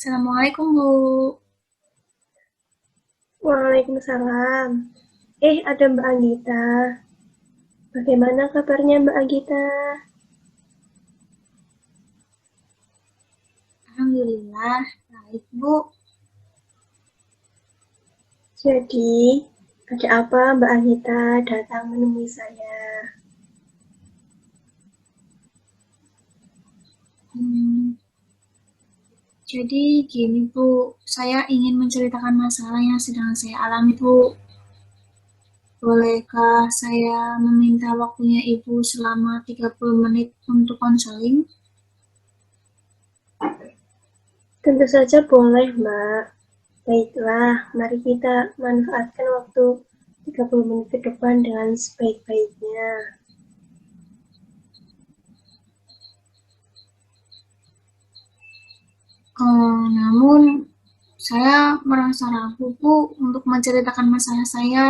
Assalamualaikum Bu. Waalaikumsalam. Ada Mbak Anggita. Bagaimana kabarnya Mbak Anggita? Alhamdulillah baik Bu. Jadi, ada apa Mbak Anggita datang menemui saya? Hmm, jadi gini Bu, saya ingin menceritakan masalah yang sedang saya alami Bu. Bolehkah saya meminta waktunya Ibu selama 30 menit untuk konseling? Tentu saja boleh, Mbak. Baiklah, mari kita manfaatkan waktu 30 menit ke depan dengan sebaik-baiknya. Namun saya merasa ragu Bu untuk menceritakan masalah saya.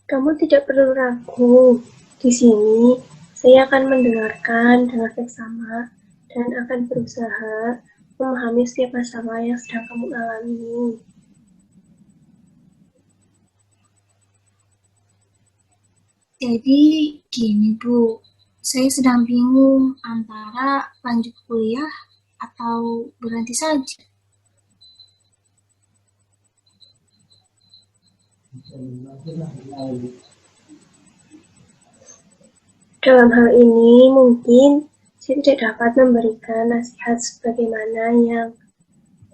Kamu tidak perlu ragu. Di sini, saya akan mendengarkan dengan seksama dan akan berusaha memahami setiap masalah yang sedang kamu alami. Jadi gini Bu, saya sedang bingung antara lanjut kuliah atau berhenti saja. Dalam hal ini, mungkin saya tidak dapat memberikan nasihat sebagaimana yang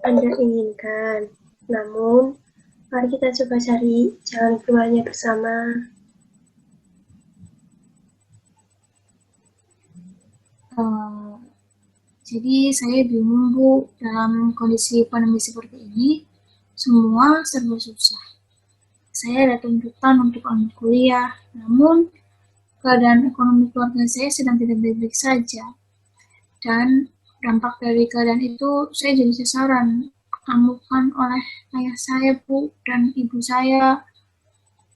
Anda inginkan. Namun, mari kita coba cari jalan keluarnya bersama. Eh, jadi saya bingung Bu, dalam kondisi pandemi seperti ini, semua serba susah. Saya ada tuntutan untuk lanjut kuliah, namun keadaan ekonomi keluarga saya sedang tidak baik-baik saja. Dan dampak dari keadaan itu, saya jadi sasaran amukan oleh ayah saya Bu dan ibu saya.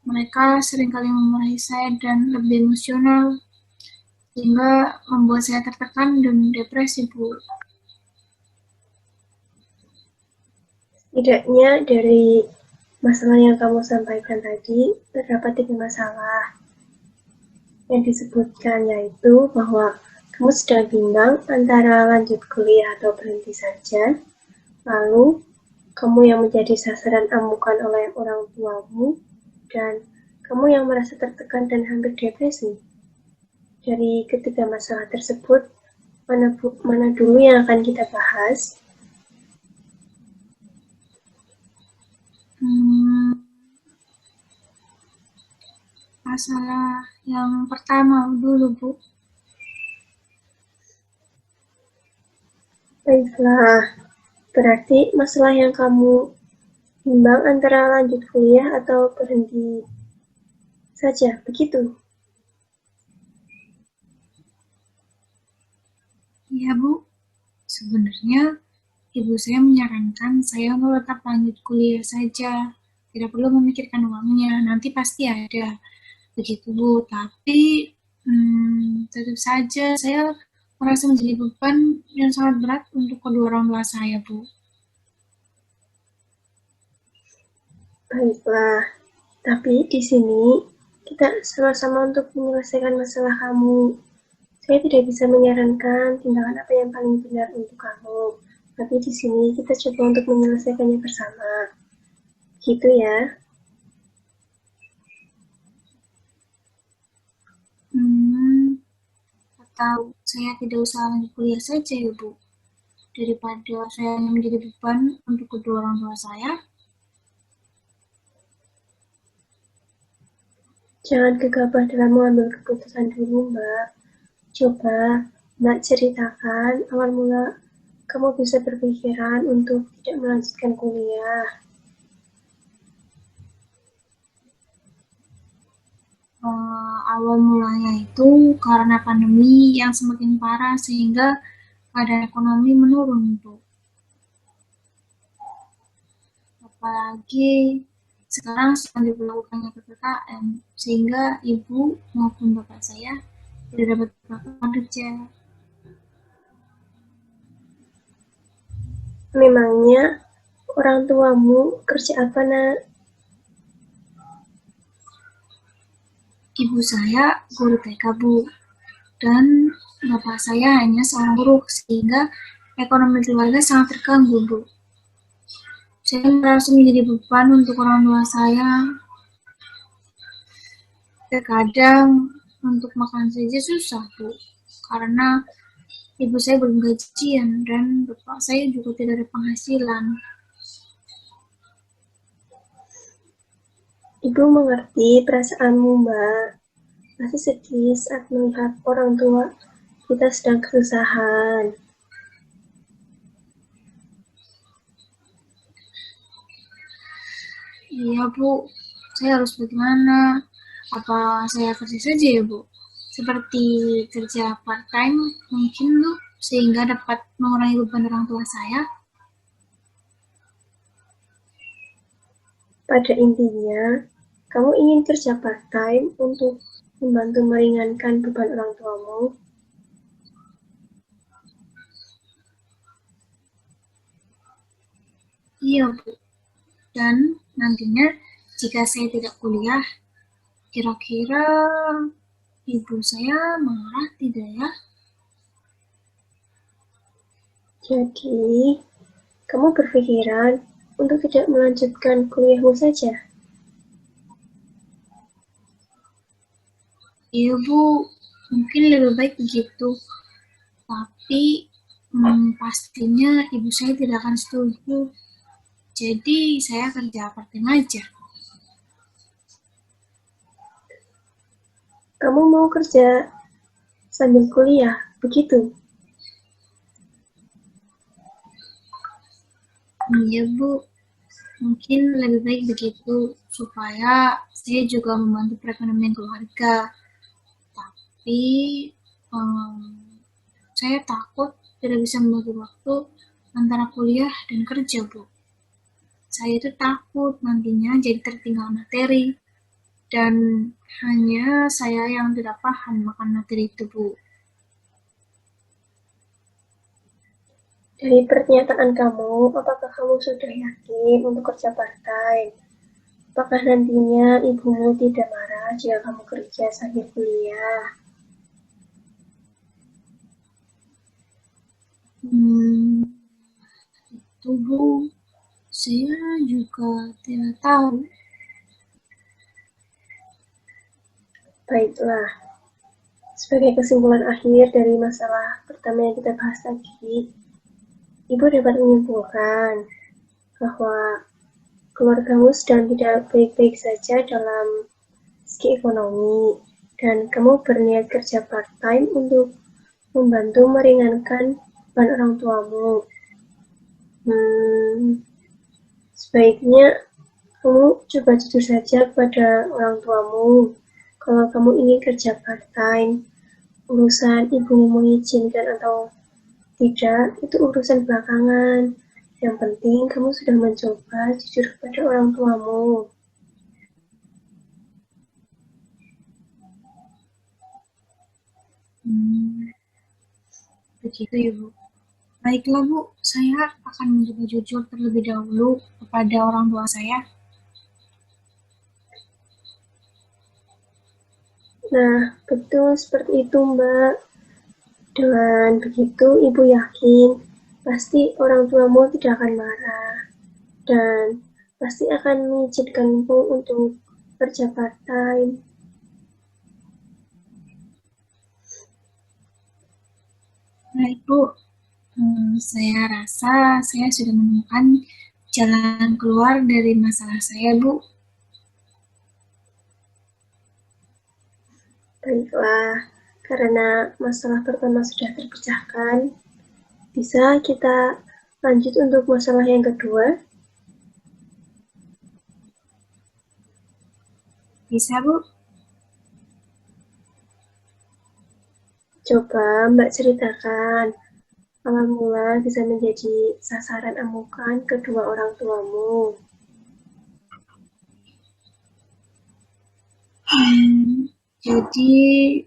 Mereka seringkali memarahi saya dan lebih emosional, sehingga membuat saya tertekan dan depresi Bu. Setidaknya dari masalah yang kamu sampaikan tadi, terdapat 3 masalah yang disebutkan, yaitu bahwa kamu sedang bimbang antara lanjut kuliah atau berhenti saja, lalu kamu yang menjadi sasaran amukan oleh orang tuamu, dan kamu yang merasa tertekan dan hampir depresi. Dari ketiga masalah tersebut, mana dulu yang akan kita bahas? Hmm, Masalah yang pertama dulu Bu. Baiklah, berarti masalah yang kamu bimbang antara lanjut kuliah atau berhenti saja, begitu? Iya Bu, sebenarnya ibu saya menyarankan saya untuk tetap lanjut kuliah saja. Tidak perlu memikirkan uangnya, nanti pasti ada. Begitu Bu, tapi tetap saja saya merasa menjadi beban yang sangat berat untuk kedua orang tua saya Bu. Baiklah, tapi di sini kita sama-sama untuk menyelesaikan masalah kamu. Saya tidak bisa menyarankan tindakan apa yang paling benar untuk kamu. Tapi di sini kita coba untuk menyelesaikannya bersama. Gitu ya. Hmm, atau saya tidak usah lanjut kuliah saja ya Bu, daripada saya menjadi beban untuk kedua orang tua saya. Jangan gegabah dalam mengambil keputusan dulu, Mbak. Coba Mbak ceritakan awal mula kamu bisa berpikiran untuk tidak melanjutkan kuliah. Awal mulanya itu karena pandemi yang semakin parah sehingga keadaan ekonomi menurun Bu. Apalagi sekarang sedang diberlakukannya PPKM sehingga ibu maupun bapak saya tidak dapat melakukan kerja. Memangnya orang tuamu kerja apa, Nak? Ibu saya guru TK, Bu, dan bapak saya hanya seorang buruh, sehingga ekonomi keluarga sangat terganggu, Bu. Saya merasa menjadi beban untuk orang tua saya. Terkadang untuk makan saja susah, Bu, karena ibu saya belum gajian dan bapak saya juga tidak ada penghasilan. Ibu mengerti perasaanmu, Mbak. Pasti sedih saat melihat orang tua kita sedang kesusahan. Iya, Bu, saya harus bagaimana? Apa saya kerja saja ya, Bu? Seperti kerja part-time mungkin, Bu, sehingga dapat mengurangi beban orang tua saya. Pada intinya, kamu ingin kerja part-time untuk membantu meringankan beban orang tuamu. Iya, Bu. Dan nantinya jika saya tidak kuliah, kira-kira ibu saya marah tidak ya? Jadi, kamu berpikiran untuk tidak melanjutkan kuliahmu saja. Iya, Bu, mungkin lebih baik begitu. Tapi pastinya ibu saya tidak akan setuju. Jadi saya kerja part-time aja. Kamu mau kerja sambil kuliah, begitu? Iya, Bu, mungkin lebih baik begitu supaya saya juga membantu perekonomian keluarga. Tapi um, saya takut tidak bisa membagi waktu antara kuliah dan kerja, Bu. Saya itu takut nantinya jadi tertinggal materi dan hanya saya yang tidak paham makan materi itu, Bu. Dari pernyataan kamu, apakah kamu sudah yakin untuk kerja part-time? Apakah nantinya ibumu tidak marah jika kamu kerja sambil kuliah? Itu, Bu, saya juga tidak tahu. Baiklah, sebagai kesimpulan akhir dari masalah pertama yang kita bahas tadi, Ibu dapat menyimpulkan bahwa keluargamu sedang tidak baik-baik saja dalam segi ekonomi, dan kamu berniat kerja part-time untuk membantu meringankan beban orang tuamu. Sebaiknya kamu coba jujur saja kepada orang tuamu. Kalau kamu ingin kerja part-time, urusan ibumu mengizinkan atau tidak, itu urusan belakangan. Yang penting kamu sudah mencoba jujur kepada orang tuamu. Begitu ya, Bu. Baiklah, Bu, saya akan mencoba jujur terlebih dahulu kepada orang tua saya. Nah, betul seperti itu, Mbak. Dengan begitu, Ibu yakin pasti orang tuamu tidak akan marah dan pasti akan mengizinkanmu untuk kerja part-time. Baik, Bu. Saya rasa saya sudah menemukan jalan keluar dari masalah saya, Bu. Baiklah, karena masalah pertama sudah terpecahkan, bisa kita lanjut untuk masalah yang kedua? Bisa, Bu? Coba Mbak ceritakan, awal mula bisa menjadi sasaran amukan kedua orang tuamu. Jadi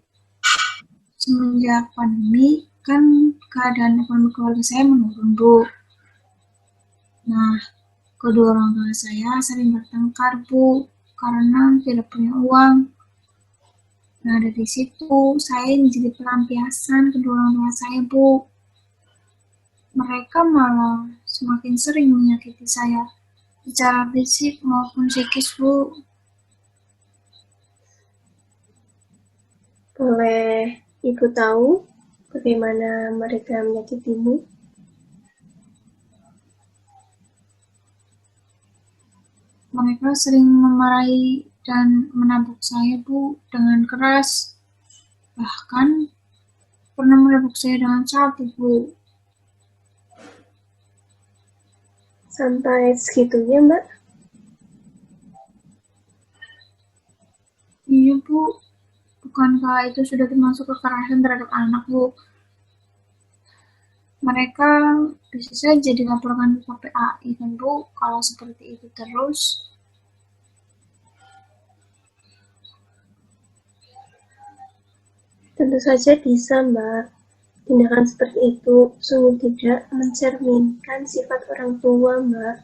semenjak pandemi kan keadaan ekonomi keluarga saya menurun, Bu. Nah, kedua orang tua saya sering bertengkar, Bu, karena tidak punya uang. Nah, dari situ saya menjadi pelampiasan kedua orang tua saya, Bu. Mereka malah semakin sering menyakiti saya, secara fisik maupun psikis, Bu. Boleh Ibu tahu bagaimana mereka menyakitimu? Mereka sering memarahi dan menabuk saya, Bu, dengan keras. Bahkan pernah menabuk saya dengan sapu, Bu. Sampai segitunya, Mbak? Iya, Bu. Bukankah itu sudah termasuk kekerasan terhadap anak, Bu? Mereka bisa saja dilaporkan ke KPAI, kan, Bu, kalau seperti itu terus. Tentu saja bisa, Mbak. Tindakan seperti itu sungguh tidak mencerminkan sifat orang tua, Mbak.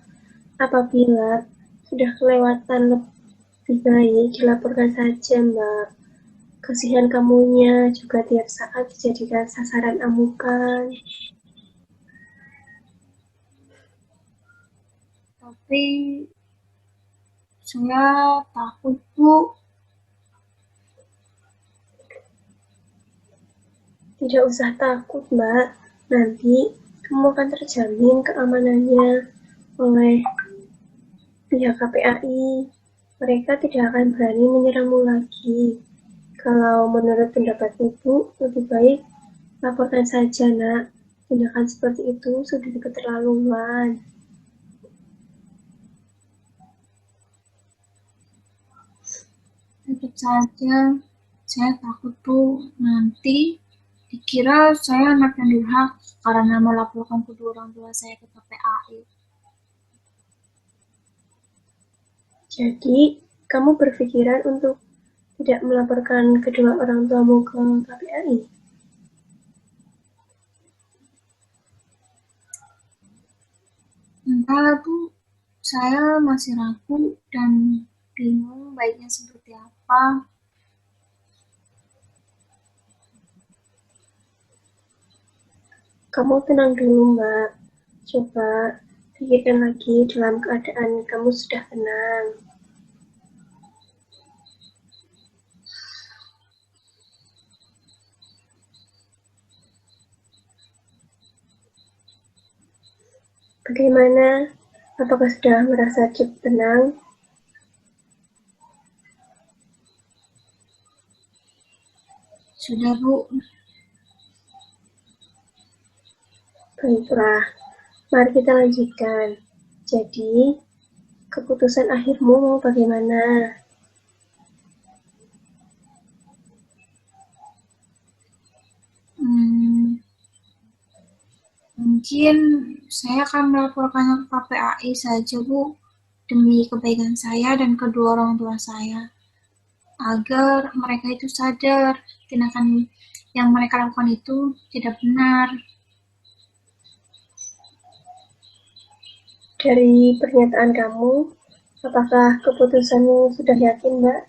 Apabila sudah kelewatan, lebih baik dilaporkan saja, Mbak. Kasihan kamunya juga tiap saat dijadikan sasaran amukan. Tapi saya takut, Bu. Tidak usah takut, Mbak. Nanti kamu akan terjamin keamanannya oleh pihak KPAI. Mereka tidak akan berani menyerangmu lagi. Kalau menurut pendapat Ibu, lebih baik laporkan saja, Nak. Tindakan seperti itu sudah keterlaluan. Tetap saja saya takut, Bu, nanti dikira saya anak yang durhaka karena melaporkan kedua orang tua saya ke KPAI. Jadi, kamu berpikiran untuk tidak melaporkan kedua orang tuamu ke KPAI? Entahlah, Bu, saya masih ragu dan bingung baiknya seperti apa. Kamu tenang dulu, Mbak. Coba pikirkan lagi dalam keadaan kamu sudah tenang. Bagaimana? Apakah sudah merasa cukup tenang? Sudah, Bu. Baiklah, mari kita lanjutkan. Jadi, keputusan akhirmu mau bagaimana? Mungkin saya akan melaporkannya ke KPAI saja, Bu, demi kebaikan saya dan kedua orang tua saya, agar mereka itu sadar tindakan yang mereka lakukan itu tidak benar. Dari pernyataan kamu, apakah keputusanmu sudah yakin, Mbak?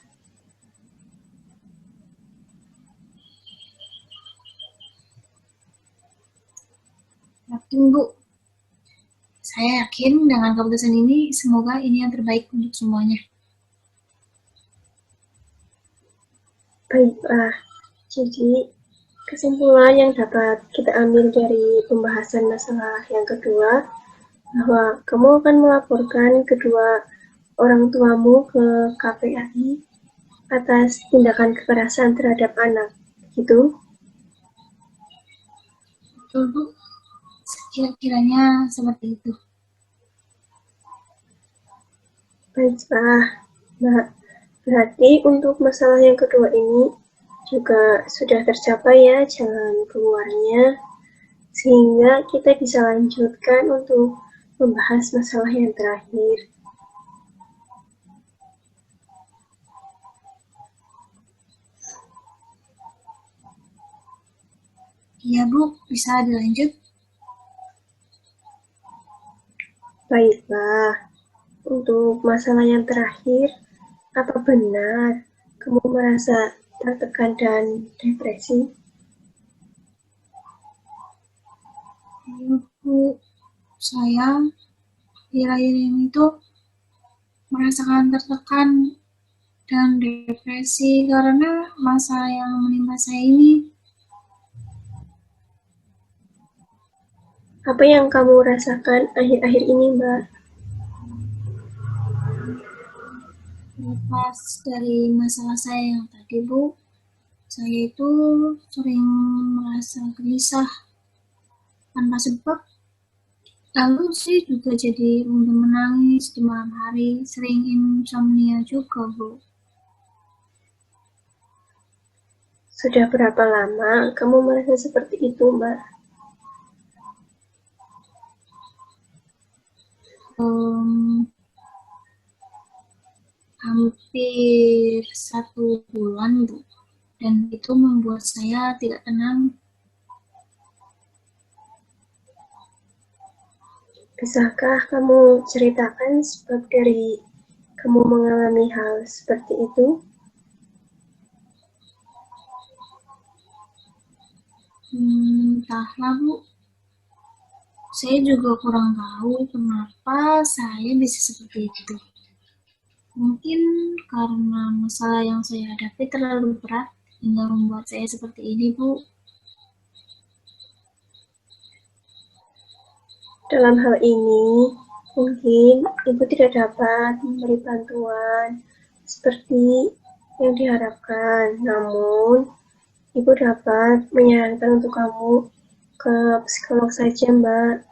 Yakin, Bu. Saya yakin dengan keputusan ini, semoga ini yang terbaik untuk semuanya. Baiklah, jadi kesimpulan yang dapat kita ambil dari pembahasan masalah yang kedua, bahwa kamu akan melaporkan kedua orang tuamu ke KPAI atas tindakan kekerasan terhadap anak, gitu? Betul, Bu. Kira-kiranya seperti itu. Baiklah, Mbak. Berarti untuk masalah yang kedua ini juga sudah tercapai ya jalan keluarnya, sehingga kita bisa lanjutkan untuk membahas masalah yang terakhir. Iya, Bu, bisa dilanjut. Baiklah, untuk masalah yang terakhir, apa benar kamu merasa tertekan dan depresi? Iya, Bu. Saya akhir-akhir ini tuh merasakan tertekan dan depresi karena masa yang menimpa saya ini. Apa yang kamu rasakan akhir-akhir ini, Mbak? Lepas dari masalah saya yang tadi, Bu, saya itu sering merasa gelisah tanpa sebab. Lalu sih juga jadi mudah menangis di malam hari, sering insomnia juga, Bu. Sudah berapa lama kamu merasa seperti itu, Mbak? Um, Hampir 1 bulan, Bu. Dan itu membuat saya tidak tenang. Bisakah kamu ceritakan sebab dari kamu mengalami hal seperti itu? Entahlah, Bu. Saya juga kurang tahu kenapa saya bisa seperti itu. Mungkin karena masalah yang saya hadapi terlalu berat hingga membuat saya seperti ini, Bu. Dalam hal ini, mungkin ibu tidak dapat memberi bantuan seperti yang diharapkan. Namun, ibu dapat menyarankan untuk kamu ke psikolog saja, Mbak,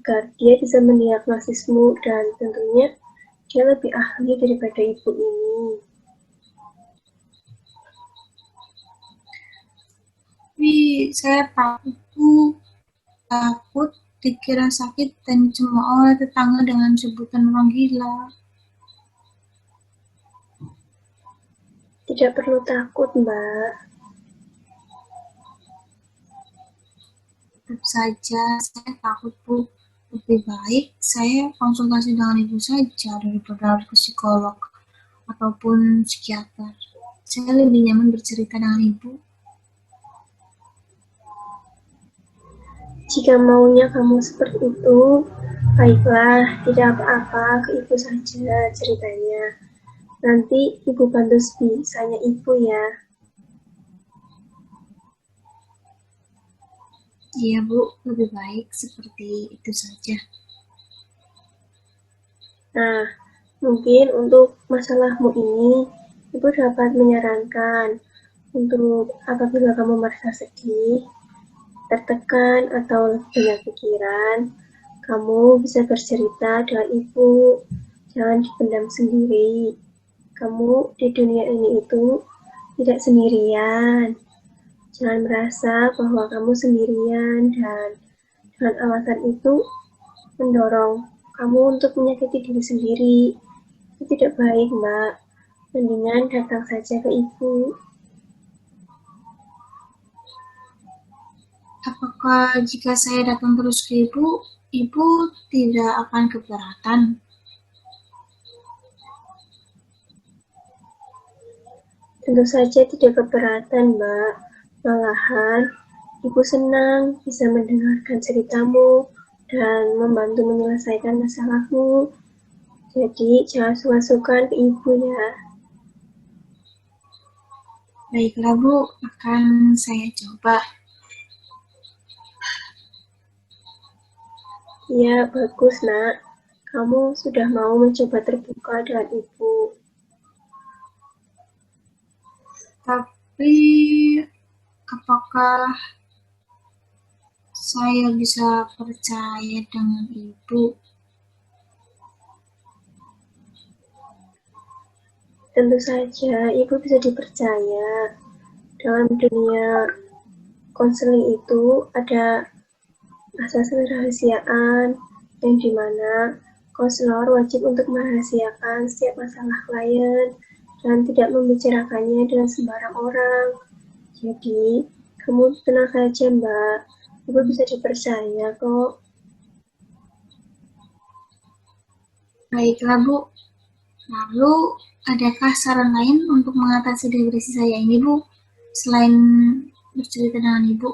agar dia bisa mendiagnosismu dan tentunya dia lebih ahli daripada ibu ini. Tapi saya takut, Bu. Takut dikira sakit dan cemooh oleh tetangga dengan sebutan orang gila. Tidak perlu takut, Mbak. Tetap saja saya takut, Bu. Lebih baik saya konsultasi dengan ibu saja daripada harus ke psikolog ataupun psikiater. Saya lebih nyaman bercerita dengan ibu. Jika maunya kamu seperti itu, baiklah, tidak apa-apa, ke ibu saja ceritanya. Nanti ibu bantu sebisanya ibu ya. Iya, Bu, lebih baik seperti itu saja. Nah, mungkin untuk masalahmu ini, ibu dapat menyarankan untuk apabila kamu merasa sedih, tertekan, atau banyak pikiran, kamu bisa bercerita dengan ibu, jangan dipendam sendiri. Kamu di dunia ini itu tidak sendirian. Jangan merasa bahwa kamu sendirian dan dengan alasan itu mendorong kamu untuk menyakiti diri sendiri. Itu tidak baik, Mbak. Mendingan datang saja ke ibu. Apakah jika saya datang terus ke ibu, ibu tidak akan keberatan? Tentu saja tidak keberatan, Mbak. Malahan, ibu senang bisa mendengarkan ceritamu dan membantu menyelesaikan masalahmu. Jadi, jangan sungkan-sungkan ke ibu ya. Baiklah, Bu, akan saya coba. Iya, bagus, Nak. Kamu sudah mau mencoba terbuka dengan ibu. Tapi, apakah saya bisa percaya dengan ibu? Tentu saja, ibu bisa dipercaya. Dalam dunia konseling itu ada asas kerahasiaan yang dimana konselor wajib untuk merahasiakan setiap masalah klien dan tidak membicarakannya dengan sembarang orang. Jadi, kamu tenang saja, Mbak. Ibu bisa dipercaya kok. Baiklah, Bu. Lalu, adakah saran lain untuk mengatasi depresi saya ini, Bu? Selain bercerita dengan Ibu.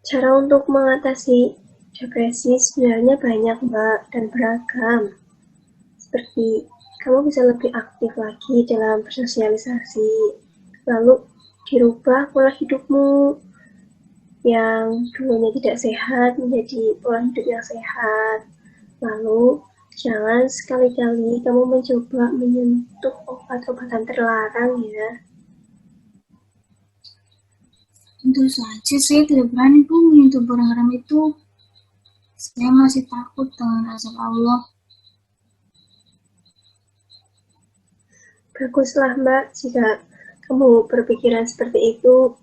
Cara untuk mengatasi depresi sebenarnya banyak, Mbak, dan beragam. Seperti kamu bisa lebih aktif lagi dalam bersosialisasi, lalu dirubah pola hidupmu yang dulunya tidak sehat menjadi pola hidup yang sehat. Lalu jangan sekali-kali kamu mencoba menyentuh obat-obatan terlarang ya. Tentu saja saya tidak berani, Bu, menyentuh barang haram itu. Saya masih takut dengan azab Allah. Baguslah, Mbak, jika kamu berpikiran seperti itu,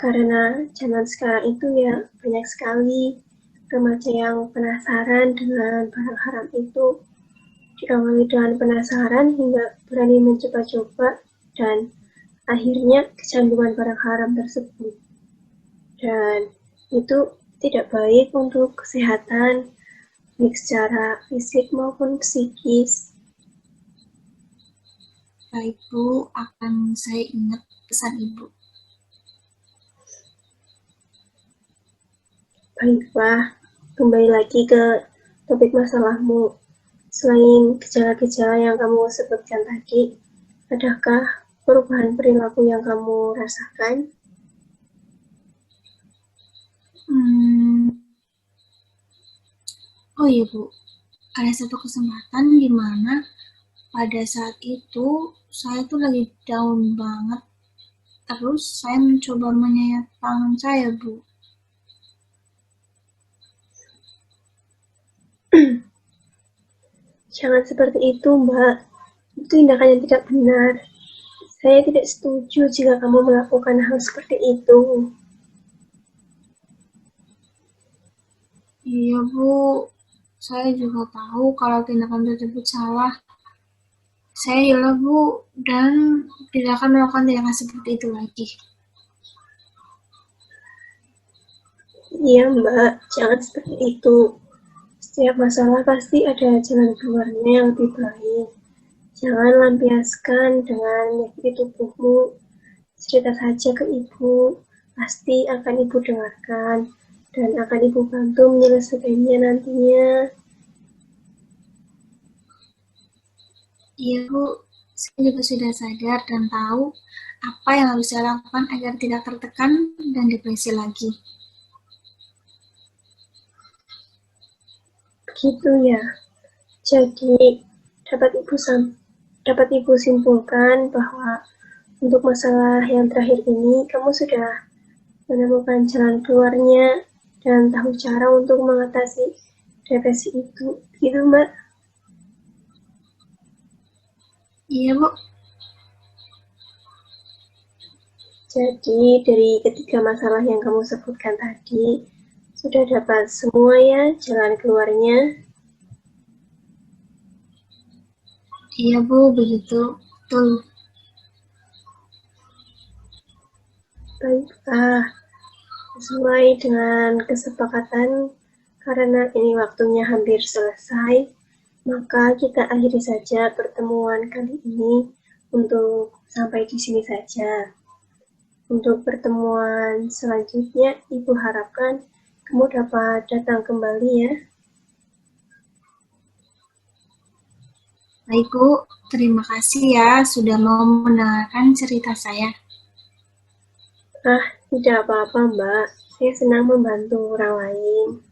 karena zaman sekarang itu ya banyak sekali remaja yang penasaran dengan barang haram itu, diawali dengan penasaran hingga berani mencoba-coba dan akhirnya kecanduan barang haram tersebut. Dan itu tidak baik untuk kesehatan, baik secara fisik maupun psikis. Baik, Bu, akan saya ingat pesan Ibu. Baiklah, kembali lagi ke topik masalahmu. Selain gejala-gejala yang kamu sebutkan tadi, adakah perubahan perilaku yang kamu rasakan? Oh iya, Bu, ada satu kesempatan di mana pada saat itu saya tuh lagi down banget. Terus saya mencoba menyayat tangan saya, Bu. Jangan seperti itu, Mbak. Itu tindakan yang tidak benar. Saya tidak setuju jika kamu melakukan hal seperti itu. Iya, Bu, saya juga tahu kalau tindakan tersebut salah. Saya hilang, Bu, dan tidak akan melakukan tindakan seperti itu lagi. Iya, Mbak, jangan seperti itu. Setiap masalah pasti ada jalan keluarnya yang lebih baik. Jangan lampiaskan dengan menyakiti tubuhmu. Cerita saja ke ibu, pasti akan ibu dengarkan dan akan ibu bantu menyelesaikannya nantinya. Iya, Bu, saya juga sudah sadar dan tahu apa yang harus saya lakukan agar tidak tertekan dan depresi lagi. Begitu ya. Jadi dapat ibu simpulkan bahwa untuk masalah yang terakhir ini kamu sudah menemukan jalan keluarnya dan tahu cara untuk mengatasi depresi itu. Gitu, Mbak. Iya, Bu. Jadi dari ketiga masalah yang kamu sebutkan tadi, sudah dapat semua ya jalan keluarnya? Iya, Bu, begitu. Betul. Baiklah, sesuai dengan kesepakatan, karena ini waktunya hampir selesai, maka kita akhiri saja pertemuan kali ini untuk sampai di sini saja. Untuk pertemuan selanjutnya, Ibu harapkan kamu dapat datang kembali ya. Baik, Bu. Terima kasih ya sudah mau mendengarkan cerita saya. Tidak apa-apa, Mbak. Saya senang membantu orang lain.